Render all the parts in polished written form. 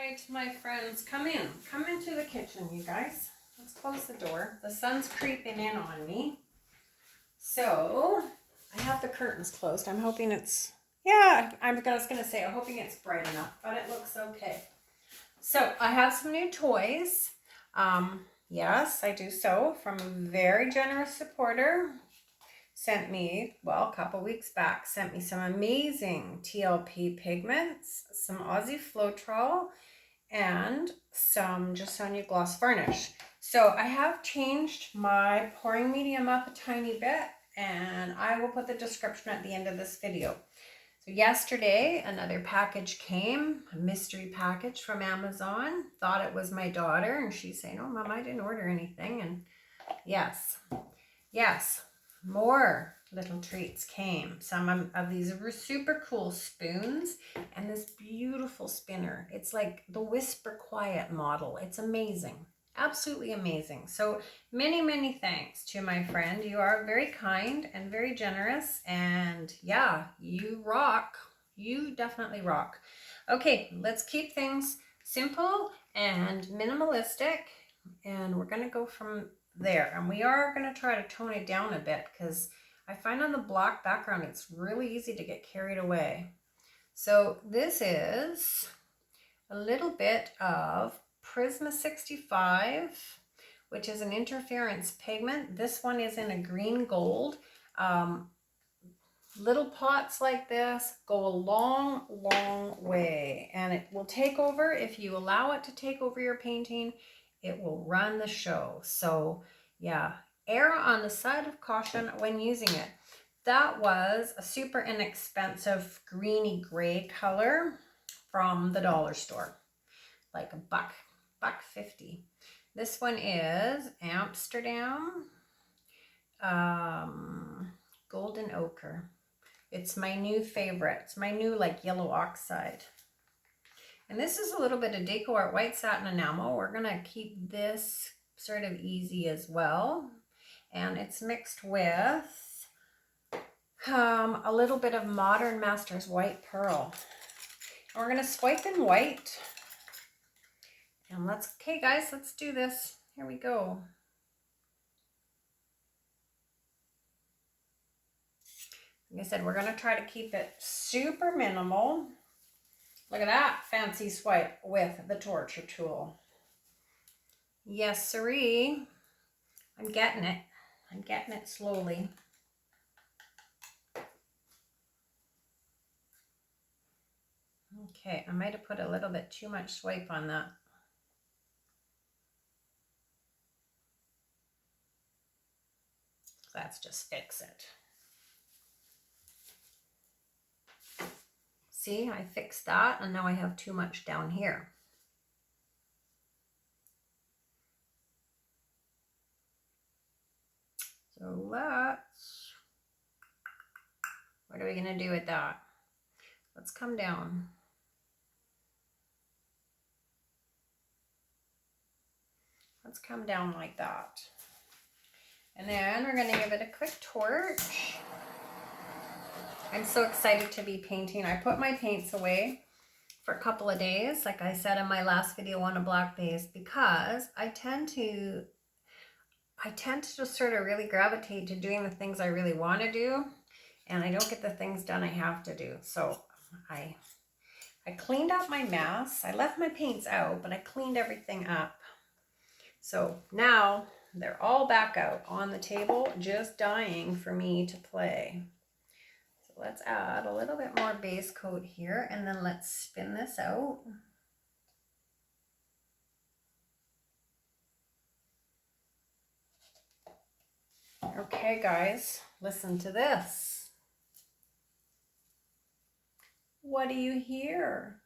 right, my friends, come in. Come into the kitchen, you guys. Let's close the door. The sun's creeping in on me. So, I have the curtains closed. I'm hoping it's, yeah, I was going to say, I'm hoping it's bright enough, but it looks okay. So, I have some new toys. Yes, I do so from a very generous supporter. Sent me, well, a couple weeks back, sent me some amazing TLP pigments, some Aussie floeteol, and some Jasonja gloss varnish. So I have changed my pouring medium up a tiny bit, and I will put the description at the end of this video. So yesterday, another package came, a mystery package from Amazon. Thought it was my daughter, and she's saying, "Oh, Mom, I didn't order anything." And yes, more little treats came. Some of these are super cool spoons and this beautiful spinner. It's like the Whisper Quiet model. It's amazing. Absolutely amazing. So many thanks to my friend. You are very kind and very generous. And yeah, you rock. You definitely rock. Okay, let's keep things simple and minimalistic. And we're going to go from there, and we are going to try to tone it down a bit because I find on the black background it's really easy to get carried away. So this is a little bit of Prisma 65, which is an interference pigment. This one is in a green gold. Little pots like this go a long way, and it will take over. If you allow it to take over your painting, it will run the show. So yeah, err on the side of caution when using it. That was a super inexpensive greeny gray color from the dollar store, like $1.50. This one is Amsterdam golden ochre. It's my new favorite. It's my new like yellow oxide. And this is a little bit of Deco Art white satin enamel. We're going to keep this sort of easy as well. And it's mixed with a little bit of Modern Masters white pearl. And we're going to swipe in white. And okay guys, let's do this. Here we go. Like I said, we're going to try to keep it super minimal. Look at that fancy swipe with the torture tool. Yes, siree. I'm getting it. I'm getting it slowly. Okay, I might have put a little bit too much swipe on that. Let's just fix it. See, I fixed that, and now I have too much down here. So what are we going to do with that? Let's come down. Let's come down like that. And then we're going to give it a quick torch. I'm so excited to be painting. I put my paints away for a couple of days, like I said in my last video on a black base, because I tend to just sort of really gravitate to doing the things I really want to do, and I don't get the things done I have to do. So I cleaned up my mess. I left my paints out, but I cleaned everything up. So now they're all back out on the table, just dying for me to play. So let's add a little bit more base coat here, and then let's spin this out. Okay, guys, listen to this. What do you hear?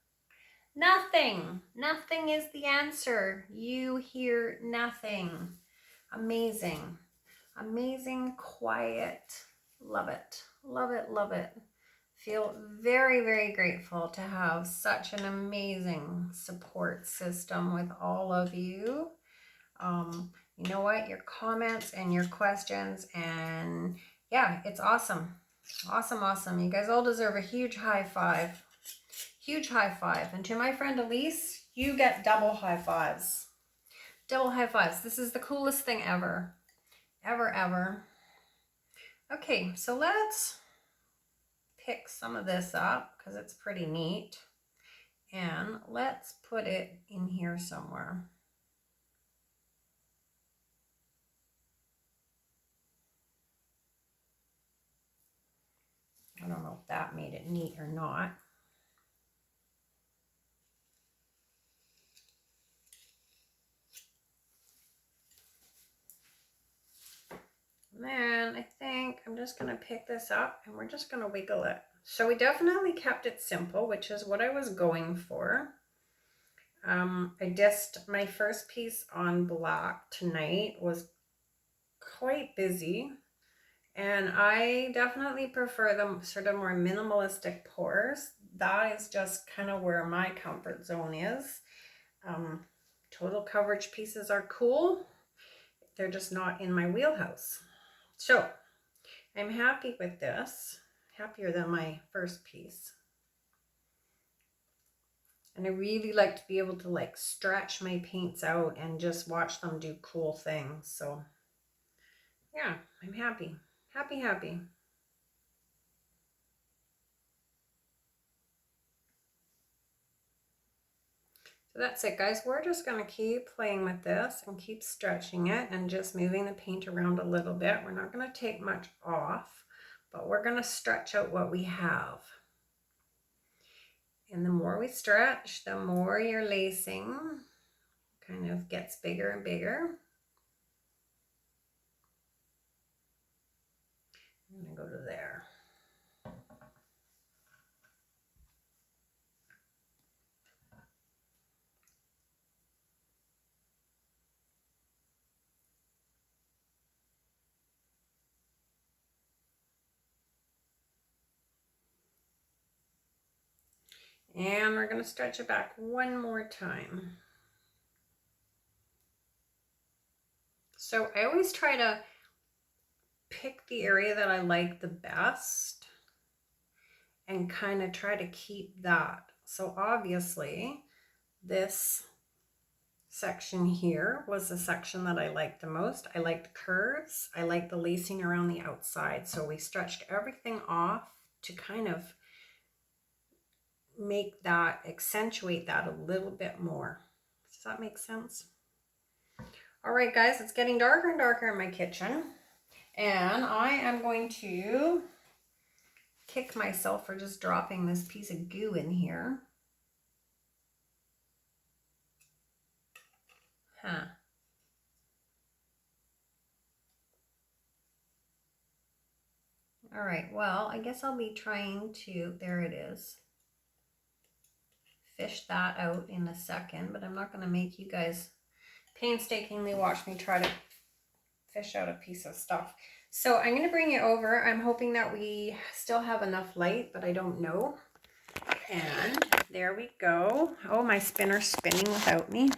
Nothing. Nothing is the answer. You hear nothing. Amazing. Amazing, quiet. Love it. Love it, love it. Feel very grateful to have such an amazing support system with all of you. You know what? Your comments and your questions, and yeah, it's awesome. Awesome. You guys all deserve a huge high five. huge high five. And to my friend Elise, you get double high fives. Double high fives. This is the coolest thing ever. Ever, ever. Okay, so let's pick some of this up because it's pretty neat. And let's put it in here somewhere. I don't know if that made it neat or not. And then I think I'm just going to pick this up and we're just going to wiggle it. So we definitely kept it simple, which is what I was going for. I dissed my first piece on black tonight, was quite busy. And I definitely prefer the sort of more minimalistic pours. That is just kind of where my comfort zone is. Total coverage pieces are cool. They're just not in my wheelhouse. So I'm happy with this, happier than my first piece. And I really like to be able to like stretch my paints out and just watch them do cool things. So yeah, I'm happy, happy, happy. So that's it, guys. We're just going to keep playing with this and keep stretching it and just moving the paint around a little bit. We're not going to take much off, but we're going to stretch out what we have. And the more we stretch, the more your lacing kind of gets bigger and bigger. I'm going to go to there. And we're going to stretch it back one more time. So I always try to pick the area that I like the best and kind of try to keep that. So obviously this section here was the section that I liked the most. I liked the curves. I liked the lacing around the outside. So we stretched everything off to kind of make that, accentuate that a little bit more. Does that make sense? All right, guys, it's getting darker and darker in my kitchen. And I am going to kick myself for just dropping this piece of goo in here. Huh. All right, well, I guess I'll be trying to, there it is, fish that out in a second, but I'm not going to make you guys painstakingly watch me try to fish out a piece of stuff. So I'm going to bring it over. I'm hoping that we still have enough light, but I don't know. And there we go. Oh, my spinner's spinning without me.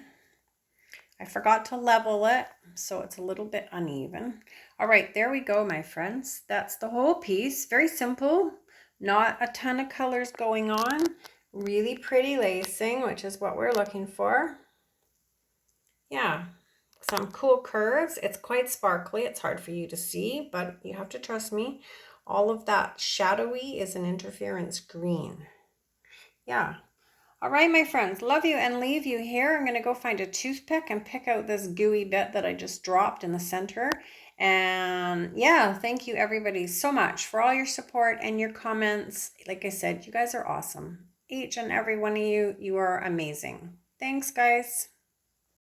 I forgot to level it, so it's a little bit uneven. All right, there we go, my friends. That's the whole piece. Very simple, not a ton of colors going on. Really pretty lacing, which is what we're looking for. Yeah, some cool curves. It's quite sparkly. It's hard for you to see, but you have to trust me. All of that shadowy is an interference green. Yeah. All right, my friends, love you and leave you here. I'm going to go find a toothpick and pick out this gooey bit that I just dropped in the center. And yeah, thank you everybody so much for all your support and your comments. Like I said, you guys are awesome. Each and every one of you, you are amazing. Thanks, guys.